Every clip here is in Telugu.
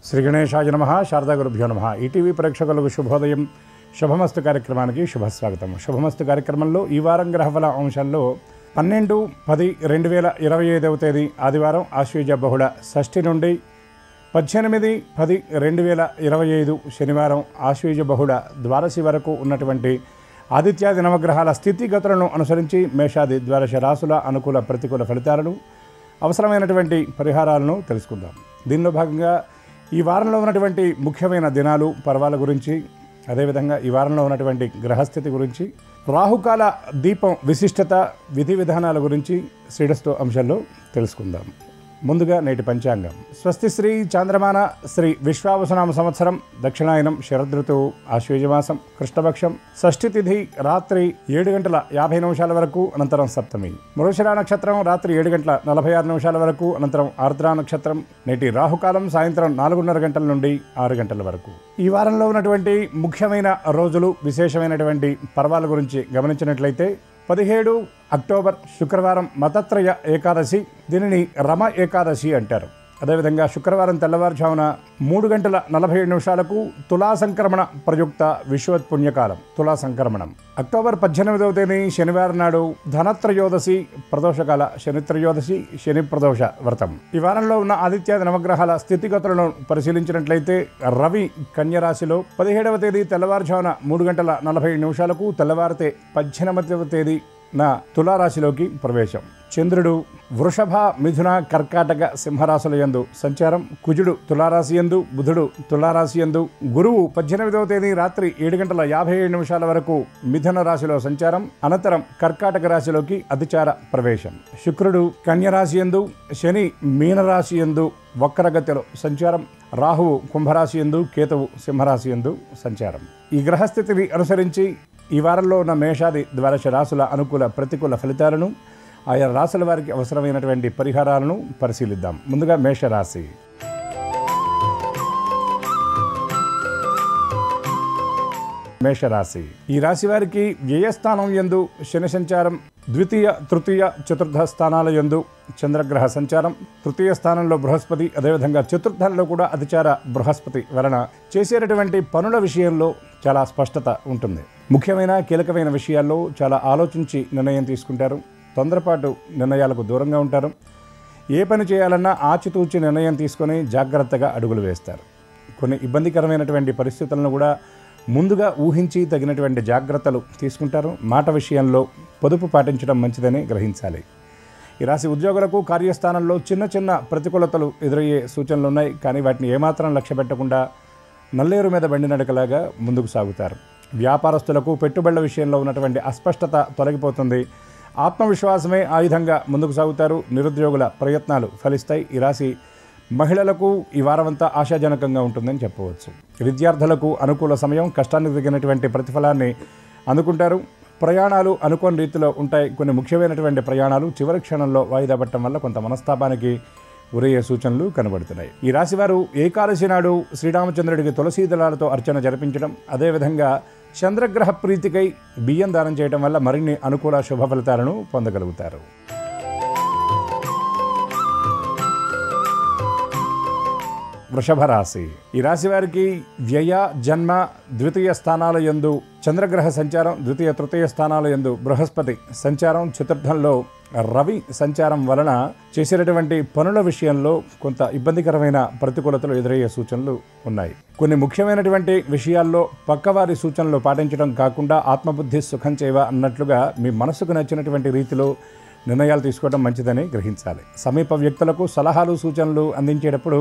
శ్రీ గణేశాయ నమః. శారదా గురుభ్యో నమః. ఈటీవీ ప్రేక్షకులకు శుభోదయం. శుభమస్తు కార్యక్రమానికి శుభస్వాగతం. శుభమస్తు కార్యక్రమంలో ఈ వారం గ్రహఫల అంశాల్లో 12/10/2025 తేదీ ఆదివారం ఆశ్వీజ బహుళ షష్ఠి నుండి 18/10/2025 శనివారం ఆశ్వీజ బహుళ ద్వాదశి వరకు ఉన్నటువంటి ఆదిత్యాది నవగ్రహాల స్థితిగతులను అనుసరించి మేషాది ద్వాదశ రాశుల అనుకూల ప్రతికూల ఫలితాలను అవసరమైనటువంటి పరిహారాలను తెలుసుకుందాం. దీనిలో భాగంగా ఈ వారంలో ఉన్నటువంటి ముఖ్యమైన దినాలు పర్వాల గురించి, అదేవిధంగా ఈ వారంలో ఉన్నటువంటి గ్రహస్థితి గురించి, రాహుకాల దీపం విశిష్టత, విధి విధానాల గురించి శ్రీడస్తో అంశాల్లో తెలుసుకుందాం. ముందుగా నేటి పంచాంగం. స్వస్తి శ్రీ చాంద్రమాన శ్రీ విశ్వావసునామ సంవత్సరం దక్షిణాయనం శరదృతువు ఆశ్వేజమాసం కృష్ణపక్షం షష్ఠి తిథి రాత్రి 7:50 వరకు అనంతరం సప్తమి. మృగశిర నక్షత్రం రాత్రి 7:46 వరకు అనంతరం ఆర్ద్రా నక్షత్రం. నేటి రాహుకాలం సాయంత్రం 4:30 నుండి 6 వరకు. ఈ వారంలో ఉన్నటువంటి ముఖ్యమైన రోజులు, విశేషమైనటువంటి పర్వాల గురించి గమనించినట్లయితే 17 అక్టోబర్ శుక్రవారం మతత్రయ ఏకాదశి, దీనిని రమ ఏకాదశి అంటారు. అదేవిధంగా శుక్రవారం తెల్లవారుజామున 3:47 తులా సంక్రమణ ప్రయుక్త విశ్వత్ పుణ్యకాలం తులా సంక్రమణం. అక్టోబర్ 18వ తేదీ శనివారం నాడు ధనత్రయోదశి ప్రదోషకాల శనిత్రయోదశి, శని ప్రదోష వ్రతం. ఈ వారంలో ఉన్న ఆదిత్యాది నవగ్రహాల స్థితిగతులను పరిశీలించినట్లయితే రవి కన్యరాశిలో 17వ తేదీ తెల్లవారుజామున 3:47 తెల్లవారితే 18వ తేదీ తులారాశిలోకి ప్రవేశం. చంద్రుడు వృషభ, మిథున, కర్కాటక, సింహరాశుల యందు సంచారం. కుజుడు తులారాశి యందు, బుధుడు తులారాశి యందు, గురువు 18వ తేదీ రాత్రి 7:57 వరకు మిథున రాశిలో సంచారం. అనంతరం కర్కాటక రాశిలోకి అతిచార ప్రవేశం. శుక్రుడు కన్యరాశి యందు, శని మీనరాశి యందు వక్రగతిలో సంచారం. రాహువు కుంభరాశి యందు, కేతువు సింహరాశి యందు సంచారం. ఈ గ్రహస్థితిని అనుసరించి ఈ వారంలో ఉన్న మేషాది ద్వాదశ రాశుల అనుకూల ప్రతికూల ఫలితాలను, ఆయా రాశుల వారికి అవసరమైనటువంటి పరిహారాలను పరిశీలిద్దాం. ముందుగా మేషరాశి. మేషరాశి ఈ రాశి వారికి వ్యయస్థానం యందు శని సంచారం, ద్వితీయ, తృతీయ, చతుర్థ స్థానాల యందు చంద్రగ్రహ సంచారం, తృతీయ స్థానంలో బృహస్పతి, అదేవిధంగా చతుర్థంలో కూడా అతిచార బృహస్పతి వలన చేసేటటువంటి పనుల విషయంలో చాలా స్పష్టత ఉంటుంది. ముఖ్యమైన కీలకమైన విషయాల్లో చాలా ఆలోచించి నిర్ణయం తీసుకుంటారు. తొందరపాటు నిర్ణయాలకు దూరంగా ఉంటారు. ఏ పని చేయాలన్నా ఆచితూచి నిర్ణయం తీసుకొని జాగ్రత్తగా అడుగులు వేస్తారు. కొన్ని ఇబ్బందికరమైనటువంటి పరిస్థితులను కూడా ముందుగా ఊహించి తగినటువంటి జాగ్రత్తలు తీసుకుంటారు. మాట విషయంలో పొదుపు పాటించడం మంచిదని గ్రహించాలి. ఈ రాశి ఉద్యోగులకు కార్యస్థానంలో చిన్న చిన్న ప్రతికూలతలు ఎదురయ్యే సూచనలు ఉన్నాయి. కానీ వాటిని ఏమాత్రం లక్ష్య పెట్టకుండా నల్లేరు మీద బండి నడకలాగా ముందుకు సాగుతారు. వ్యాపారస్తులకు పెట్టుబడుల విషయంలో ఉన్నటువంటి అస్పష్టత తొలగిపోతుంది. ఆత్మవిశ్వాసమే ఆయుధంగా ముందుకు సాగుతారు. నిరుద్యోగుల ప్రయత్నాలు ఫలిస్తాయి. ఈ రాశి మహిళలకు ఈ వారమంతా ఆశాజనకంగా ఉంటుందని చెప్పవచ్చు. విద్యార్థులకు అనుకూల సమయం, కష్టానికి తగినటువంటి ప్రతిఫలాన్ని అందుకుంటారు. ప్రయాణాలు అనుకోని రీతిలో ఉంటాయి. కొన్ని ముఖ్యమైనటువంటి ప్రయాణాలు చివరి క్షణంలో వాయిదా పడటం వల్ల కొంత మనస్తాపానికి గురయ్యే సూచనలు కనబడుతున్నాయి. ఈ రాశివారు ఏకాదశి నాడు శ్రీరామచంద్రుడికి తులసీ దళాలతో అర్చన జరిపించడం, అదేవిధంగా చంద్రగ్రహ ప్రీతికై బియ్యం దానం చేయడం వల్ల మరిన్ని అనుకూల శుభ ఫలితాలను పొందగలుగుతారు. వృషభ రాశి ఈ రాశి వారికి వ్యయ, జన్మ, ద్వితీయ స్థానాల యందు చంద్రగ్రహ సంచారం, ద్వితీయ, తృతీయ స్థానాల యందు బృహస్పతి సంచారం, చతుర్థంలో రవి సంచారం వలన చేసేటటువంటి పనుల విషయంలో కొంత ఇబ్బందికరమైన ప్రతికూలతలు ఎదురయ్యే సూచనలు ఉన్నాయి. కొన్ని ముఖ్యమైనటువంటి విషయాల్లో పక్కవారి సూచనలు పాటించడం కాకుండా ఆత్మబుద్ధి సుఖం చేవ అన్నట్లుగా మీ మనసుకు నచ్చినటువంటి రీతిలో నిర్ణయాలు తీసుకోవడం మంచిదని గ్రహించాలి. సమీప వ్యక్తులకు సలహాలు, సూచనలు అందించేటప్పుడు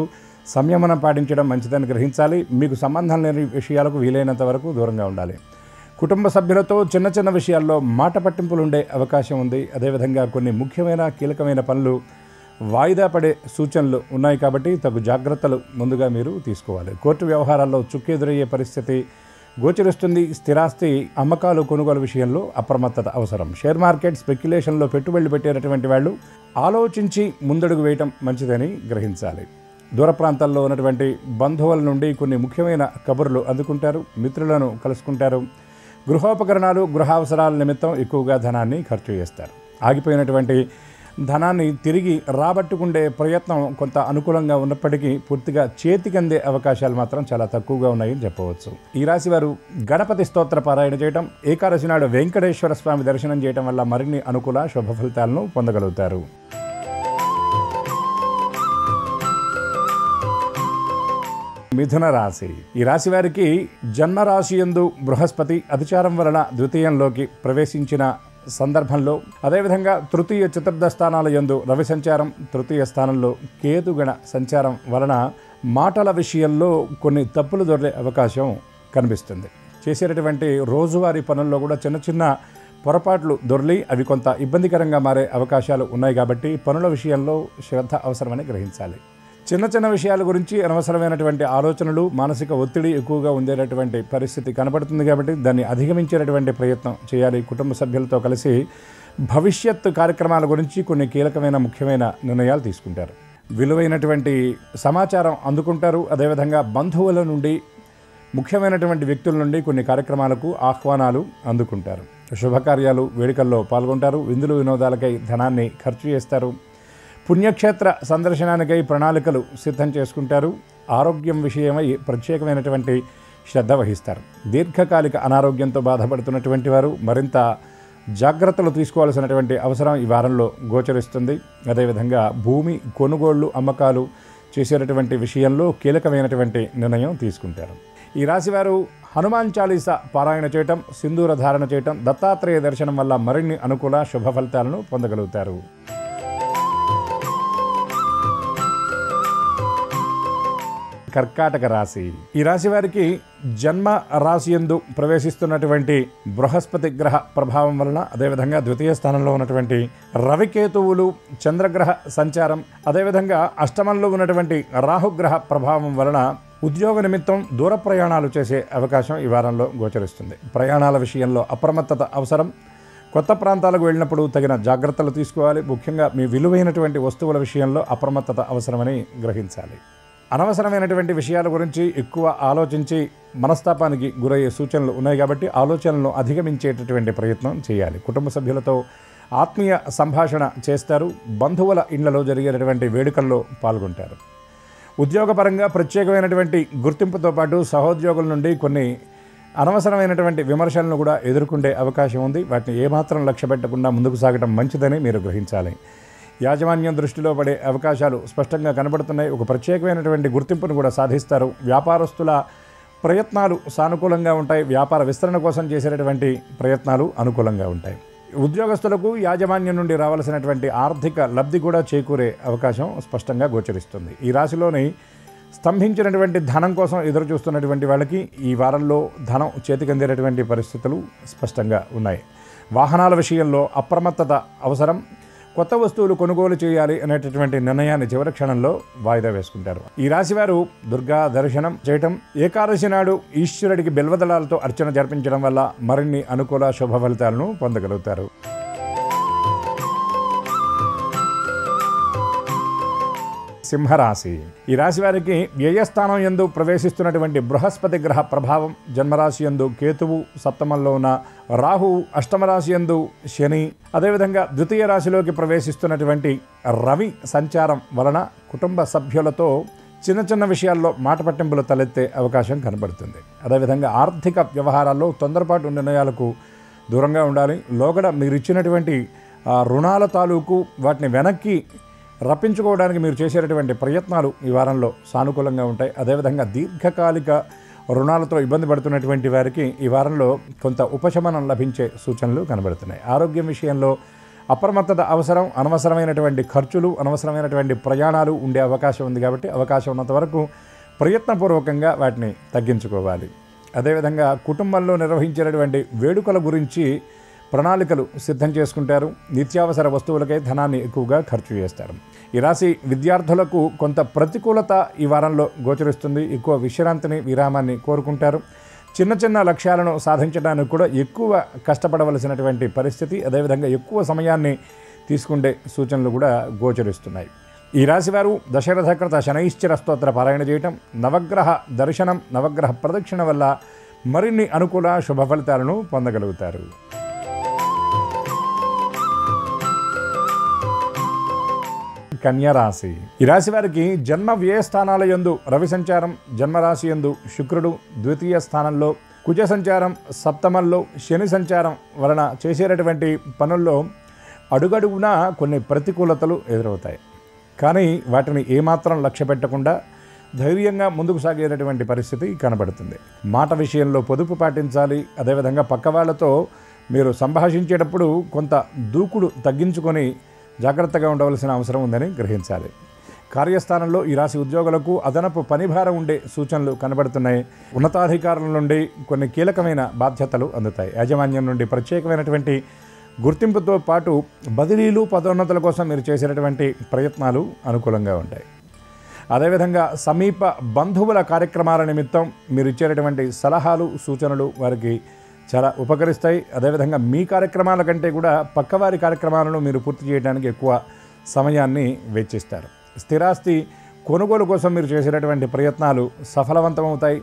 సంయమనం పాటించడం మంచిదని గ్రహించాలి. మీకు సంబంధం లేని విషయాలకు వీలైనంత వరకు దూరంగా ఉండాలి. కుటుంబ సభ్యులతో చిన్న చిన్న విషయాల్లో మాట పట్టింపులు ఉండే అవకాశం ఉంది. అదేవిధంగా కొన్ని ముఖ్యమైన కీలకమైన పనులు వాయిదా పడే సూచనలు ఉన్నాయి కాబట్టి తగు జాగ్రత్తలు ముందుగా మీరు తీసుకోవాలి. కోర్టు వ్యవహారాల్లో చుక్కెదురయ్యే పరిస్థితి గోచరిస్తుంది. స్థిరాస్తి అమ్మకాలు, కొనుగోలు విషయంలో అప్రమత్తత అవసరం. షేర్ మార్కెట్ స్పెక్యులేషన్లో పెట్టుబడులు పెట్టేటటువంటి వాళ్ళు ఆలోచించి ముందడుగు వేయటం మంచిదని గ్రహించాలి. దూర ప్రాంతాల్లో ఉన్నటువంటి బంధువుల నుండి కొన్ని ముఖ్యమైన కబుర్లు అందుకుంటారు. మిత్రులను కలుసుకుంటారు. గృహోపకరణాలు, గృహావసరాల నిమిత్తం ఎక్కువగా ధనాన్ని ఖర్చు చేస్తారు. ఆగిపోయినటువంటి ధనాన్ని తిరిగి రాబట్టుకుండే ప్రయత్నం కొంత అనుకూలంగా ఉన్నప్పటికీ పూర్తిగా చేతికందే అవకాశాలు మాత్రం చాలా తక్కువగా ఉన్నాయని చెప్పవచ్చు. ఈ రాశి వారు గణపతి స్తోత్ర పారాయణ చేయటం, ఏకాదశి నాడు వెంకటేశ్వర స్వామి దర్శనం చేయటం వల్ల మరిన్ని అనుకూల శుభ ఫలితాలను పొందగలుగుతారు. మిథున రాశి. ఈ రాశి వారికి జన్మరాశి యందు బృహస్పతి అధిచారం వలన ద్వితీయంలోకి ప్రవేశించిన సందర్భంలో, అదేవిధంగా తృతీయ చతుర్థ స్థానాల యందు రవి సంచారం, తృతీయ స్థానంలో కేతుగణ సంచారం వలన మాటల విషయంలో కొన్ని తప్పులు దొరికే అవకాశం కనిపిస్తుంది. చేసేటటువంటి రోజువారీ పనుల్లో కూడా చిన్న చిన్న పొరపాట్లు దొర్లి అవి కొంత ఇబ్బందికరంగా మారే అవకాశాలు ఉన్నాయి. కాబట్టి పనుల విషయంలో శ్రద్ధ అవసరమని గ్రహించాలి. చిన్న చిన్న విషయాల గురించి అనవసరమైనటువంటి ఆలోచనలు, మానసిక ఒత్తిడి ఎక్కువగా ఉండేటటువంటి పరిస్థితి కనబడుతుంది. కాబట్టి దాన్ని అధిగమించేటటువంటి ప్రయత్నం చేయాలి. కుటుంబ సభ్యులతో కలిసి భవిష్యత్ కార్యక్రమాల గురించి కొన్ని కీలకమైన ముఖ్యమైన నిర్ణయాలు తీసుకుంటారు. విలువైనటువంటి సమాచారం అందుకుంటారు. అదేవిధంగా బంధువుల నుండి, ముఖ్యమైనటువంటి వ్యక్తుల నుండి కొన్ని కార్యక్రమాలకు ఆహ్వానాలు అందుకుంటారు. శుభకార్యాలు, వేడుకల్లో పాల్గొంటారు. విందులు వినోదాలకై ధనాన్ని ఖర్చు చేస్తారు. పుణ్యక్షేత్ర సందర్శనానికై ప్రణాళికలు సిద్ధం చేసుకుంటారు. ఆరోగ్యం విషయమై ప్రత్యేకమైనటువంటి శ్రద్ధ వహిస్తారు. దీర్ఘకాలిక అనారోగ్యంతో బాధపడుతున్నటువంటి వారు మరింత జాగ్రత్తలు తీసుకోవాల్సినటువంటి అవసరం ఈ వారంలో గోచరిస్తుంది. అదేవిధంగా భూమి కొనుగోళ్లు, అమ్మకాలు చేసేటటువంటి విషయంలో కీలకమైనటువంటి నిర్ణయం తీసుకుంటారు. ఈ రాశివారు హనుమాన్ చాలీసా పారాయణ చేయటం, సింధూర ధారణ చేయటం, దత్తాత్రేయ దర్శనం వల్ల మరిన్ని అనుకూల శుభ ఫలితాలను పొందగలుగుతారు. కర్కాటక రాశి. ఈ రాశి వారికి జన్మ రాశియందు ప్రవేశిస్తున్నటువంటి బృహస్పతి గ్రహ ప్రభావం వలన, అదేవిధంగా ద్వితీయ స్థానంలో ఉన్నటువంటి రవికేతువులు చంద్రగ్రహ సంచారం, అదేవిధంగా అష్టమంలో ఉన్నటువంటి రాహుగ్రహ ప్రభావం వలన ఉద్యోగ నిమిత్తం దూర ప్రయాణాలు చేసే అవకాశం ఈ వారంలో గోచరిస్తుంది. ప్రయాణాల విషయంలో అప్రమత్తత అవసరం. కొత్త ప్రాంతాలకు వెళ్ళినప్పుడు తగిన జాగ్రత్తలు తీసుకోవాలి. ముఖ్యంగా మీ విలువైనటువంటి వస్తువుల విషయంలో అప్రమత్తత అవసరమని గ్రహించాలి. అనవసరమైనటువంటి విషయాల గురించి ఎక్కువ ఆలోచించి మనస్తాపానికి గురయ్యే సూచనలు ఉన్నాయి. కాబట్టి ఆలోచనలను అధిగమించేటటువంటి ప్రయత్నం చేయాలి. కుటుంబ సభ్యులతో ఆత్మీయ సంభాషణ చేస్తారు. బంధువుల ఇళ్లలో జరిగేటటువంటి వేడుకల్లో పాల్గొంటారు. ఉద్యోగపరంగా ప్రత్యేకమైనటువంటి గుర్తింపుతో పాటు సహోద్యోగుల నుండి కొన్ని అనవసరమైనటువంటి విమర్శలను కూడా ఎదుర్కొనే అవకాశం ఉంది. వాటిని ఏమాత్రం లక్ష్య పెట్టకుండా ముందుకు సాగడం మంచిదని మీరు గ్రహించాలి. యాజమాన్యం దృష్టిలో పడే అవకాశాలు స్పష్టంగా కనబడుతున్నాయి. ఒక ప్రత్యేకమైనటువంటి గుర్తింపును కూడా సాధిస్తారు. వ్యాపారస్తుల ప్రయత్నాలు సానుకూలంగా ఉంటాయి. వ్యాపార విస్తరణ కోసం చేసేటటువంటి ప్రయత్నాలు అనుకూలంగా ఉంటాయి. ఉద్యోగస్తులకు యాజమాన్యం నుండి రావాల్సినటువంటి ఆర్థిక లబ్ధి కూడా చేకూరే అవకాశం స్పష్టంగా గోచరిస్తుంది. ఈ రాశిలోని స్తంభించినటువంటి ధనం కోసం ఎదురు చూస్తున్నటువంటి వాళ్ళకి ఈ వారంలో ధనం చేతికందేటటువంటి పరిస్థితులు స్పష్టంగా ఉన్నాయి. వాహనాల విషయంలో అప్రమత్తత అవసరం. కొత్త వస్తువులు కొనుగోలు చేయాలి అనేటటువంటి నిర్ణయాన్ని చివరి క్షణంలో వాయిదా వేసుకుంటారు. ఈ రాశివారు దుర్గా దర్శనం చేయటం, ఏకాదశి నాడు ఈశ్వరుడికి బిల్వదళాలతో అర్చన జరిపించడం వల్ల మరిన్ని అనుకూల శుభ ఫలితాలను పొందగలుగుతారు. సింహరాశి. ఈ రాశి వారికి వ్యయస్థానం యందు ప్రవేశిస్తున్నటువంటి బృహస్పతి గ్రహ ప్రభావం, జన్మరాశి యందు కేతువు, సప్తమంలో ఉన్న రాహువు, అష్టమరాశి యందు శని, అదేవిధంగా ద్వితీయ రాశిలోకి ప్రవేశిస్తున్నటువంటి రవి సంచారం వలన కుటుంబ సభ్యులతో చిన్న చిన్న విషయాల్లో మాట పట్టింపులు తలెత్తే అవకాశం కనబడుతుంది. అదేవిధంగా ఆర్థిక వ్యవహారాల్లో తొందరపాటు నిర్ణయాలకు దూరంగా ఉండాలి. లోగడ మీరు ఇచ్చినటువంటి రుణాల తాలూకు వాటిని వెనక్కి రప్పించుకోవడానికి మీరు చేసేటటువంటి ప్రయత్నాలు ఈ వారంలో సానుకూలంగా ఉంటాయి. అదేవిధంగా దీర్ఘకాలిక రుణాలతో ఇబ్బంది పడుతున్నటువంటి వారికి ఈ వారంలో కొంత ఉపశమనం లభించే సూచనలు కనబడుతున్నాయి. ఆరోగ్యం విషయంలో అప్రమత్తత అవసరం. అనవసరమైనటువంటి ఖర్చులు, అనవసరమైనటువంటి ప్రయాణాలు ఉండే అవకాశం ఉంది. కాబట్టి అవకాశం ఉన్నంత వరకు ప్రయత్నపూర్వకంగా వాటిని తగ్గించుకోవాలి. అదేవిధంగా కుటుంబంలో నిర్వహించేటటువంటి వేడుకల గురించి ప్రణాళికలు సిద్ధం చేసుకుంటారు. నిత్యావసర వస్తువులకై ధనాన్ని ఎక్కువగా ఖర్చు చేస్తారు. ఈ రాశి విద్యార్థులకు కొంత ప్రతికూలత ఈ వారంలో గోచరిస్తుంది. ఎక్కువ విశ్రాంతిని, విరామాన్ని కోరుకుంటారు. చిన్న చిన్న లక్ష్యాలను సాధించడానికి కూడా ఎక్కువ కష్టపడవలసినటువంటి పరిస్థితి, అదేవిధంగా ఎక్కువ సమయాన్ని తీసుకుండే సూచనలు కూడా గోచరిస్తున్నాయి. ఈ రాశివారు దశరథకృత శనైశ్చర స్తోత్ర పారాయణ చేయటం, నవగ్రహ దర్శనం, నవగ్రహ ప్రదక్షిణ వల్ల మరిన్ని అనుకూల శుభ ఫలితాలను పొందగలుగుతారు. కన్యా రాశి. ఈ రాశి వారికి జన్మ వ్యయ స్థానాల యందు రవి సంచారం, జన్మరాశి యందు శుక్రుడు ద్వితీయ స్థానంలో, కుజ సంచారం సప్తమంలో, శని సంచారం వలన చేసేటటువంటి పనుల్లో అడుగడుగునా కొన్ని ప్రతికూలతలు ఎదురవుతాయి. కానీ వాటిని ఏమాత్రం లక్ష్య పెట్టకుండా ధైర్యంగా ముందుకు సాగేటటువంటి పరిస్థితి కనబడుతుంది. మాట విషయంలో పొదుపు పాటించాలి. అదేవిధంగా పక్క వాళ్ళతో మీరు సంభాషించేటప్పుడు కొంత దూకుడు తగ్గించుకొని జాగ్రత్తగా ఉండవలసిన అవసరం ఉందని గ్రహించాలి. కార్యస్థానంలో ఈ రాశి ఉద్యోగులకు అదనపు పనిభారం ఉండే సూచనలు కనబడుతున్నాయి. ఉన్నతాధికారుల నుండి కొన్ని కీలకమైన బాధ్యతలు అందుతాయి. యాజమాన్యం నుండి ప్రత్యేకమైనటువంటి గుర్తింపుతో పాటు బదిలీలు, పదోన్నతుల కోసం మీరు చేసేటటువంటి ప్రయత్నాలు అనుకూలంగా ఉంటాయి. అదేవిధంగా సమీప బంధువుల కార్యక్రమాల నిమిత్తం మీరు ఇచ్చేటటువంటి సలహాలు, సూచనలు వారికి చాలా ఉపకరిస్తాయి. అదేవిధంగా మీ కార్యక్రమాల కంటే కూడా పక్కవారి కార్యక్రమాలను మీరు పూర్తి చేయడానికి ఎక్కువ సమయాన్ని వెచ్చిస్తారు. స్థిరాస్తి కొనుగోలు కోసం మీరు చేసేటటువంటి ప్రయత్నాలు సఫలవంతమవుతాయి.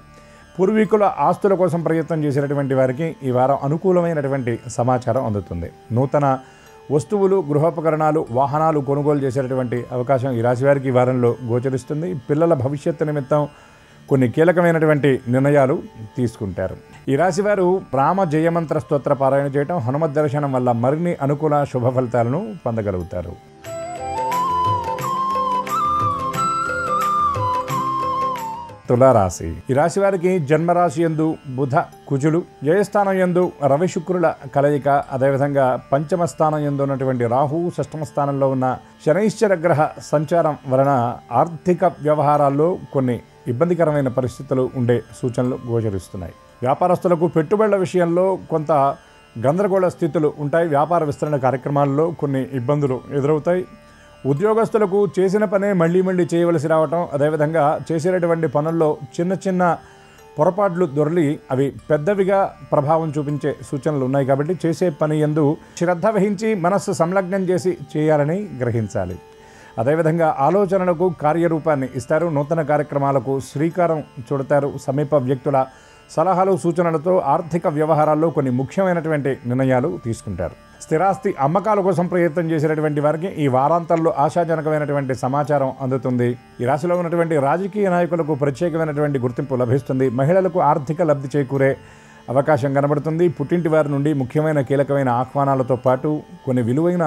పూర్వీకుల ఆస్తుల కోసం ప్రయత్నం చేసేటటువంటి వారికి ఈ వారం అనుకూలమైనటువంటి సమాచారం అందుతుంది. నూతన వస్తువులు, గృహోపకరణాలు, వాహనాలు కొనుగోలు చేసేటటువంటి అవకాశం ఈ రాశి వారికి ఈ వారంలో గోచరిస్తుంది. పిల్లల భవిష్యత్తు నిమిత్తం కొన్ని కీలకమైనటువంటి నిర్ణయాలు తీసుకుంటారు. ఈ రాశివారు రామ జయమంత్ర స్తోత్ర పారాయణ చేయటం, హనుమత్ దర్శనం వల్ల మరిన్ని అనుకూల శుభ ఫలితాలను పొందగలుగుతారు. తులారాశి. ఈ రాశి వారికి జన్మరాశి యందు బుధ కుజులు, జయస్థానం యందు రవి శుక్రుల కలయిక, అదేవిధంగా పంచమ స్థానం యందు ఉన్నటువంటి రాహు, షష్టమ స్థానంలో ఉన్న శనైశ్చర గ్రహ సంచారం వలన ఆర్థిక వ్యవహారాల్లో కొన్ని ఇబ్బందికరమైన పరిస్థితులు ఉండే సూచనలు గోచరిస్తున్నాయి. వ్యాపారస్తులకు పెట్టుబడుల విషయంలో కొంత గందరగోళ స్థితులు ఉంటాయి. వ్యాపార విస్తరణ కార్యక్రమాల్లో కొన్ని ఇబ్బందులు ఎదురవుతాయి. ఉద్యోగస్తులకు చేసిన పనే మళ్ళీ చేయవలసి రావటం, అదేవిధంగా చేసేటటువంటి పనుల్లో చిన్న చిన్న పొరపాట్లు దొర్లి అవి పెద్దవిగా ప్రభావం చూపించే సూచనలు ఉన్నాయి. కాబట్టి చేసే పని యందు శ్రద్ధ వహించి మనస్సు సంలగ్నం చేసి చేయాలని గ్రహించాలి. అదేవిధంగా ఆలోచనలకు కార్యరూపాన్ని ఇస్తారు. నూతన కార్యక్రమాలకు శ్రీకారం చుడతారు. సమీప వ్యక్తుల సలహాలు, సూచనలతో ఆర్థిక వ్యవహారాల్లో కొన్ని ముఖ్యమైనటువంటి నిర్ణయాలు తీసుకుంటారు. స్థిరాస్తి అమ్మకాల కోసం ప్రయత్నం చేసేటటువంటి వారికి ఈ వారాంతంలో ఆశాజనకమైనటువంటి సమాచారం అందుతుంది. ఈ రాశిలో ఉన్నటువంటి రాజకీయ నాయకులకు ప్రత్యేకమైనటువంటి గుర్తింపు లభిస్తుంది. మహిళలకు ఆర్థిక లబ్ధి చేకూరే అవకాశం కనబడుతుంది. పుట్టింటి వారి నుండి ముఖ్యమైన కీలకమైన ఆహ్వానాలతో పాటు కొన్ని విలువైన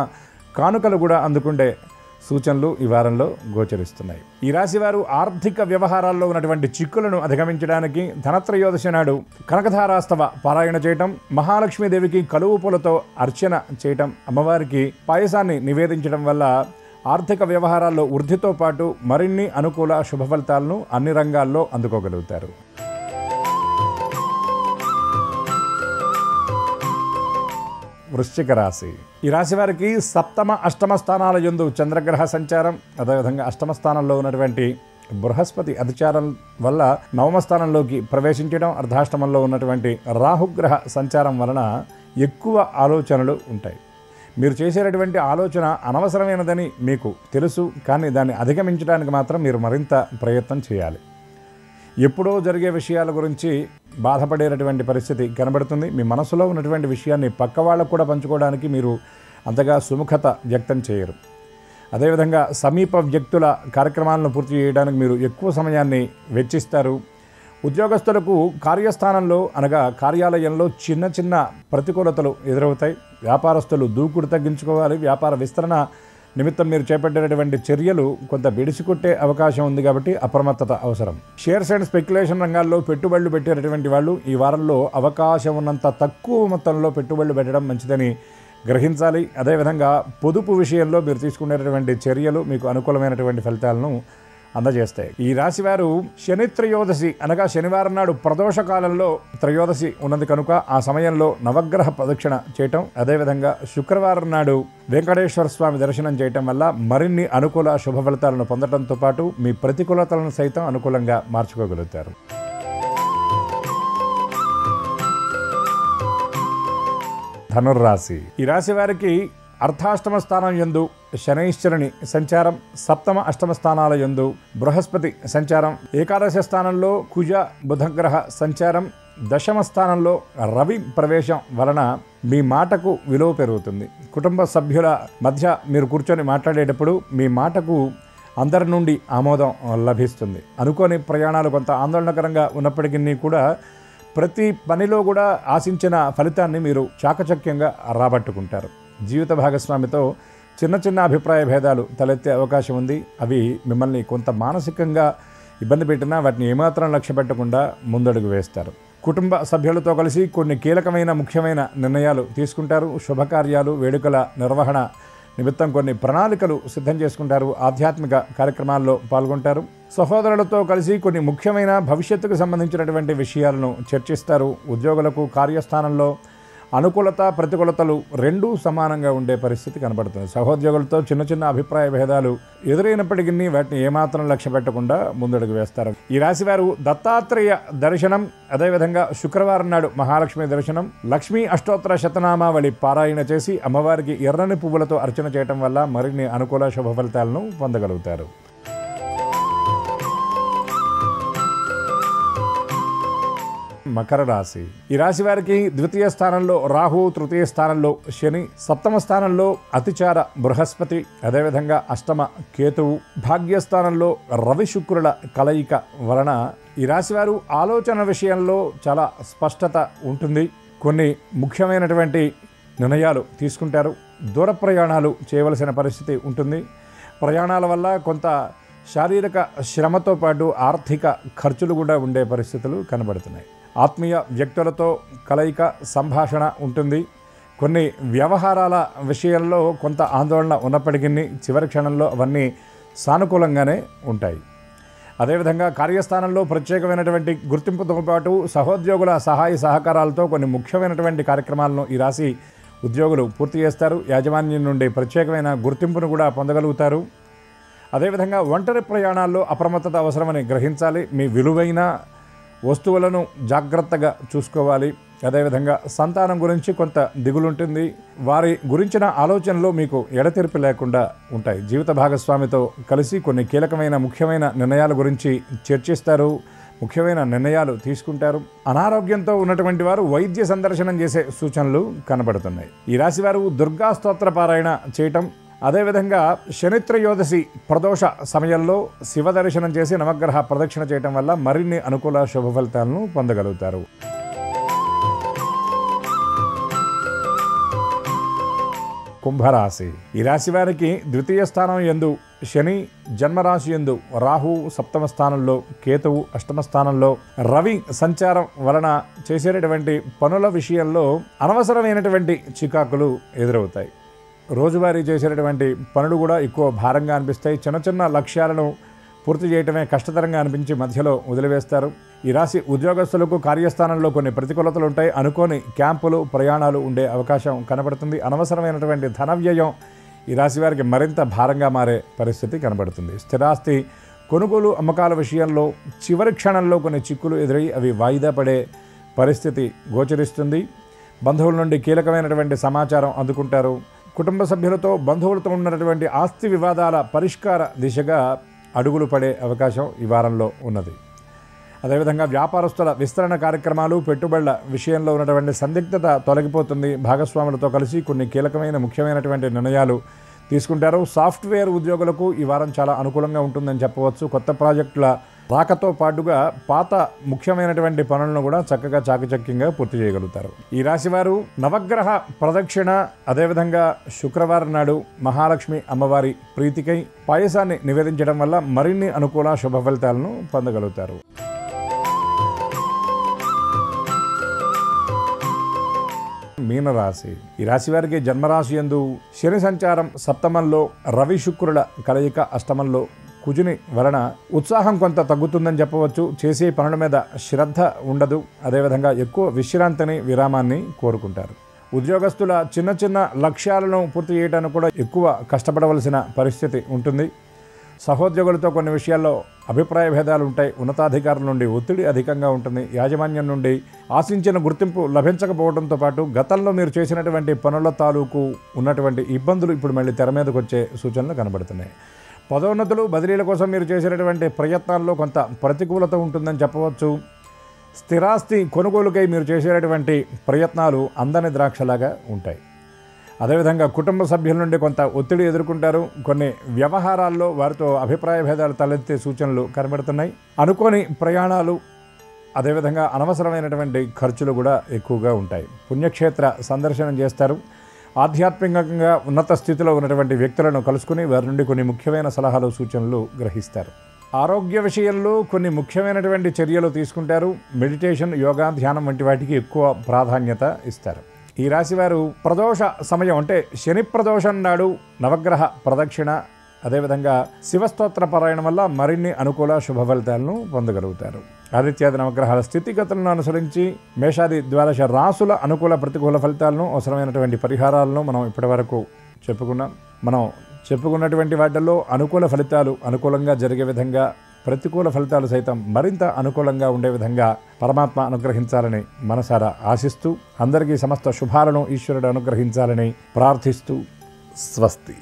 కానుకలు కూడా అందుకుంటే సూచనలు ఈ వారంలో గోచరిస్తున్నాయి. ఈ రాశి వారు ఆర్థిక వ్యవహారాల్లో ఉన్నటువంటి చిక్కులను అధిగమించడానికి ధనత్రయోదశి నాడు కనకధారాస్తవ పారాయణ చేయటం, మహాలక్ష్మీదేవికి కలువు పూలతో అర్చన చేయటం, అమ్మవారికి పాయసాన్ని నివేదించడం వల్ల ఆర్థిక వ్యవహారాల్లో వృద్ధితో పాటు మరిన్ని అనుకూల శుభ ఫలితాలను అన్ని రంగాల్లో అందుకోగలుగుతారు. వృశ్చిక రాశి. ఈ రాశి వారికి సప్తమ, అష్టమ స్థానాల యందు చంద్రగ్రహ సంచారం, అదేవిధంగా అష్టమ స్థానంలో ఉన్నటువంటి బృహస్పతి అధిచారం వల్ల నవమ స్థానంలోకి ప్రవేశించడం, అర్ధాష్టమంలో ఉన్నటువంటి రాహుగ్రహ సంచారం వలన ఎక్కువ ఆలోచనలు ఉంటాయి. మీరు చేసేటటువంటి ఆలోచన అనవసరమైనదని మీకు తెలుసు, కానీ దాన్ని అధిగమించడానికి మాత్రం మీరు మరింత ప్రయత్నం చేయాలి. ఎప్పుడో జరిగే విషయాల గురించి బాధపడేటటువంటి పరిస్థితి కనబడుతుంది. మీ మనసులో ఉన్నటువంటి విషయాన్ని పక్క వాళ్ళకు కూడా పంచుకోవడానికి మీరు అంతగా సుముఖత వ్యక్తం చేయరు. అదేవిధంగా సమీప వ్యక్తుల కార్యక్రమాలను పూర్తి చేయడానికి మీరు ఎక్కువ సమయాన్ని వెచ్చిస్తారు. ఉద్యోగస్తులకు కార్యస్థానంలో అనగా కార్యాలయంలో చిన్న చిన్న ప్రతికూలతలు ఎదురవుతాయి. వ్యాపారస్తులు దూకుడు తగ్గించుకోవాలి. వ్యాపార విస్తరణ నిమిత్తం మీరు చేపట్టేటటువంటి చర్యలు కొంత బెడిసికొట్టే అవకాశం ఉంది. కాబట్టి అప్రమత్తత అవసరం. షేర్స్ అండ్ స్పెక్యులేషన్ రంగాల్లో పెట్టుబడులు పెట్టేటటువంటి వాళ్ళు ఈ వారంలో అవకాశం ఉన్నంత తక్కువ మొత్తంలో పెట్టుబడులు పెట్టడం మంచిదని గ్రహించాలి. అదేవిధంగా పొదుపు విషయంలో మీరు తీసుకునేటటువంటి చర్యలు మీకు అనుకూలమైనటువంటి ఫలితాలను అందజేస్తాయి. ఈ రాశి వారు శని త్రయోదశి అనగా శనివారం నాడు ప్రదోష కాలంలో త్రయోదశి ఉన్నది కనుక ఆ సమయంలో నవగ్రహ ప్రదక్షిణ చేయటం, అదేవిధంగా శుక్రవారం నాడు వెంకటేశ్వర స్వామి దర్శనం చేయటం వల్ల మరిన్ని అనుకూల శుభ ఫలితాలను పొందడంతో పాటు మీ ప్రతికూలతలను సైతం అనుకూలంగా మార్చుకోగలుగుతారు. ధనుర్రాశి. ఈ రాశి వారికి అర్ధాష్టమ స్థానం యందు శనైశ్వరుని సంచారం, సప్తమ అష్టమ స్థానాల యందు బృహస్పతి సంచారం, ఏకాదశ స్థానంలో కుజ బుధగ్రహ సంచారం, దశమ స్థానంలో రవి ప్రవేశం వలన మీ మాటకు విలువ పెరుగుతుంది. కుటుంబ సభ్యుల మధ్య మీరు కూర్చొని మాట్లాడేటప్పుడు మీ మాటకు అందరి నుండి ఆమోదం లభిస్తుంది. అనుకోని ప్రయాణాలు కొంత ఆందోళనకరంగా ఉన్నప్పటికీ కూడా ప్రతి పనిలో కూడా ఆశించిన ఫలితాన్ని మీరు చాకచక్యంగా రాబట్టుకుంటారు. జీవిత భాగస్వామితో చిన్న చిన్న అభిప్రాయ భేదాలు తలెత్తే అవకాశం ఉంది. అవి మిమ్మల్ని కొంత మానసికంగా ఇబ్బంది పెట్టినా వాటిని ఏమాత్రం లక్ష్య పెట్టకుండా ముందడుగు వేస్తారు. కుటుంబ సభ్యులతో కలిసి కొన్ని కీలకమైన ముఖ్యమైన నిర్ణయాలు తీసుకుంటారు. శుభకార్యాలు, వేడుకల నిర్వహణ నిమిత్తం కొన్ని ప్రణాళికలు సిద్ధం చేసుకుంటారు. ఆధ్యాత్మిక కార్యక్రమాల్లో పాల్గొంటారు. సహోదరులతో కలిసి కొన్ని ముఖ్యమైన భవిష్యత్తుకు సంబంధించినటువంటి విషయాలను చర్చిస్తారు. ఉద్యోగులకు కార్యస్థానంలో అనుకూలత, ప్రతికూలతలు రెండూ సమానంగా ఉండే పరిస్థితి కనబడుతుంది. సహోద్యోగులతో చిన్న చిన్న అభిప్రాయ భేదాలు ఎదురైనప్పటికీ వాటిని ఏమాత్రం లక్ష్య పెట్టకుండా ముందడుగు వేస్తారు. ఈ రాశివారు దత్తాత్రేయ దర్శనం, అదేవిధంగా శుక్రవారం నాడు మహాలక్ష్మి దర్శనం, లక్ష్మీ అష్టోత్తర శతనామావళి పారాయణ చేసి అమ్మవారికి ఎర్రని పువ్వులతో అర్చన చేయటం వల్ల మరిన్ని అనుకూల శుభ ఫలితాలను పొందగలుగుతారు. మకర రాశి. ఈ రాశి వారికి ద్వితీయ స్థానంలో రాహు, తృతీయ స్థానంలో శని, సప్తమ స్థానంలో అతిచార బృహస్పతి, అదేవిధంగా అష్టమ కేతువు, భాగ్యస్థానంలో రవి శుక్రుల కలయిక వలన ఈ రాశివారు ఆలోచన విషయంలో చాలా స్పష్టత ఉంటుంది. కొన్ని ముఖ్యమైనటువంటి నిర్ణయాలు తీసుకుంటారు. దూర ప్రయాణాలు చేయవలసిన పరిస్థితి ఉంటుంది. ప్రయాణాల వల్ల కొంత శారీరక శ్రమతో పాటు ఆర్థిక ఖర్చులు కూడా ఉండే పరిస్థితులు కనబడుతున్నాయి. ఆత్మీయ వ్యక్తులతో కలయిక, సంభాషణ ఉంటుంది. కొన్ని వ్యవహారాల విషయంలో కొంత ఆందోళన ఉన్నప్పటికీ చివరి క్షణంలో అవన్నీ సానుకూలంగానే ఉంటాయి. అదేవిధంగా కార్యస్థానంలో ప్రత్యేకమైనటువంటి గుర్తింపుతో పాటు సహోద్యోగుల సహాయ సహకారాలతో కొన్ని ముఖ్యమైనటువంటి కార్యక్రమాలను ఈ రాశి ఉద్యోగులు పూర్తి చేస్తారు. యాజమాన్యం నుండి ప్రత్యేకమైన గుర్తింపును కూడా పొందగలుగుతారు. అదేవిధంగా ఒంటరి ప్రయాణాల్లో అప్రమత్తత అవసరమని గ్రహించాలి. మీ విలువైన వస్తువులను జాగ్రత్తగా చూసుకోవాలి. అదేవిధంగా సంతానం గురించి కొంత దిగులుంటుంది. వారి గురించిన ఆలోచనలు మీకు ఎడతెరిపి లేకుండా ఉంటాయి. జీవిత భాగస్వామితో కలిసి కొన్ని కీలకమైన ముఖ్యమైన నిర్ణయాల గురించి చర్చిస్తారు. ముఖ్యమైన నిర్ణయాలు తీసుకుంటారు. అనారోగ్యంతో ఉన్నటువంటి వారు వైద్య సందర్శనం చేసే సూచనలు కనబడుతున్నాయి. ఈ రాశి వారు దుర్గా స్తోత్ర పారాయణ చేయటం, అదేవిధంగా శనిత్రయోదశి ప్రదోష సమయంలో శివ దర్శనం చేసి నవగ్రహ ప్రదక్షిణ చేయటం వల్ల మరిన్ని అనుకూల శుభ ఫలితాలను పొందగలుగుతారు. కుంభరాశి. ఈ రాశి వారికి ద్వితీయ స్థానం యందు శని, జన్మరాశి యందు రాహు, సప్తమ స్థానంలో కేతువు, అష్టమ స్థానంలో రవి సంచారం వలన చేసేటటువంటి పనుల విషయంలో అనవసరమైనటువంటి చికాకులు ఎదురవుతాయి. రోజువారీ చేసేటటువంటి పనులు కూడా ఎక్కువ భారంగా అనిపిస్తాయి. చిన్న చిన్న లక్ష్యాలను పూర్తి చేయటమే కష్టతరంగా అనిపించి మధ్యలో వదిలివేస్తారు. ఈ రాశి ఉద్యోగస్తులకు కార్యస్థానంలో కొన్ని ప్రతికూలతలు ఉంటాయి. అనుకోని క్యాంపులు, ప్రయాణాలు ఉండే అవకాశం కనబడుతుంది. అనవసరమైనటువంటి ధన వ్యయం ఈ రాశి వారికి మరింత భారంగా మారే పరిస్థితి కనబడుతుంది. స్థిరాస్తి కొనుగోలు, అమ్మకాల విషయంలో చివరి క్షణంలో కొన్ని చిక్కులు ఎదురై అవి వాయిదా పడే పరిస్థితి గోచరిస్తుంది. బంధువుల నుండి కీలకమైనటువంటి సమాచారం అందుకుంటారు. కుటుంబ సభ్యులతో, బంధువులతో ఉన్నటువంటి ఆస్తి వివాదాల పరిష్కార దిశగా అడుగులు పడే అవకాశం ఈ వారంలో ఉన్నది. అదేవిధంగా వ్యాపారస్తుల విస్తరణ కార్యక్రమాలు, పెట్టుబడుల విషయంలో ఉన్నటువంటి సందిగ్ధత తొలగిపోతుంది. భాగస్వాములతో కలిసి కొన్ని కీలకమైన ముఖ్యమైనటువంటి నిర్ణయాలు తీసుకుంటారు. సాఫ్ట్వేర్ ఉద్యోగులకు ఈ వారం చాలా అనుకూలంగా ఉంటుందని చెప్పవచ్చు. కొత్త ప్రాజెక్టుల రాకతో పాటుగా పాత ముఖ్యమైనటువంటి పనులను కూడా చక్కగా చాకచక్యంగా పూర్తి చేయగలుగుతారు. ఈ రాశివారు నవగ్రహ ప్రదక్షిణ, అదేవిధంగా శుక్రవారం నాడు మహాలక్ష్మి అమ్మవారి ప్రీతికై పాయసాన్ని నివేదించడం వల్ల మరిన్ని అనుకూల శుభ ఫలితాలను పొందగలుగుతారు. మీనరాశి. ఈ రాశి వారికి జన్మరాశి యందు శని సంచారం, సప్తమంలో రవి శుక్రుల కలయిక, అష్టమంలో కుజుని వలన ఉత్సాహం కొంత తగ్గుతుందని చెప్పవచ్చు. చేసే పనుల మీద శ్రద్ధ ఉండదు. అదేవిధంగా ఎక్కువ విశ్రాంతిని, విరామాన్ని కోరుకుంటారు. ఉద్యోగస్తుల చిన్న చిన్న లక్ష్యాలను పూర్తి చేయడానికి కూడా ఎక్కువ కష్టపడవలసిన పరిస్థితి ఉంటుంది. సహోద్యోగులతో కొన్ని విషయాల్లో అభిప్రాయ భేదాలు ఉంటాయి. ఉన్నతాధికారుల నుండి ఒత్తిడి అధికంగా ఉంటుంది. యాజమాన్యం నుండి ఆశించిన గుర్తింపు లభించకపోవడంతో పాటు గతంలో మీరు చేసినటువంటి పనుల తాలూకు ఉన్నటువంటి ఇబ్బందులు ఇప్పుడు మళ్ళీ తెర మీదకు వచ్చే సూచనలు కనబడుతున్నాయి. పదోన్నతులు, బదిలీల కోసం మీరు చేసినటువంటి ప్రయత్నాల్లో కొంత ప్రతికూలత ఉంటుందని చెప్పవచ్చు. స్థిరాస్తి కొనుగోలుకై మీరు చేసేటటువంటి ప్రయత్నాలు అందని ద్రాక్షలాగా ఉంటాయి. అదేవిధంగా కుటుంబ సభ్యుల నుండి కొంత ఒత్తిడి ఎదుర్కొంటారు. కొన్ని వ్యవహారాల్లో వారితో అభిప్రాయ భేదాలు తలెత్తే సూచనలు కనబడుతున్నాయి. అనుకోని ప్రయాణాలు, అదేవిధంగా అనవసరమైనటువంటి ఖర్చులు కూడా ఎక్కువగా ఉంటాయి. పుణ్యక్షేత్ర సందర్శనం చేస్తారు. ఆధ్యాత్మికంగా ఉన్నత స్థితిలో ఉన్నటువంటి వ్యక్తులను కలుసుకుని వారి నుండి కొన్ని ముఖ్యమైన సలహాలు, సూచనలు గ్రహిస్తారు. ఆరోగ్య విషయంలో కొన్ని ముఖ్యమైనటువంటి చర్యలు తీసుకుంటారు. మెడిటేషన్, యోగా, ధ్యానం వంటి వాటికి ఎక్కువ ప్రాధాన్యత ఇస్తారు. ఈ రాశివారు ప్రదోష సమయం అంటే శని ప్రదోషం నాడు నవగ్రహ ప్రదక్షిణ, అదేవిధంగా శివస్తోత్ర పారాయణం వల్ల మరిన్ని అనుకూల శుభ ఫలితాలను పొందగలుగుతారు. ఆదిత్యాది నవగ్రహాల స్థితిగతులను అనుసరించి మేషాది ద్వాదశ రాసుల అనుకూల ప్రతికూల ఫలితాలను, అవసరమైనటువంటి పరిహారాలను మనం ఇప్పటివరకు చెప్పుకున్నాం. మనం చెప్పుకున్నటువంటి వాటిల్లో అనుకూల ఫలితాలు అనుకూలంగా జరిగే విధంగా, ప్రతికూల ఫలితాలు సైతం మరింత అనుకూలంగా ఉండే విధంగా పరమాత్మ అనుగ్రహించాలని మనసారా ఆశిస్తూ, అందరికీ సమస్త శుభాలను ఈశ్వరుడు అనుగ్రహించాలని ప్రార్థిస్తూ స్వస్తి.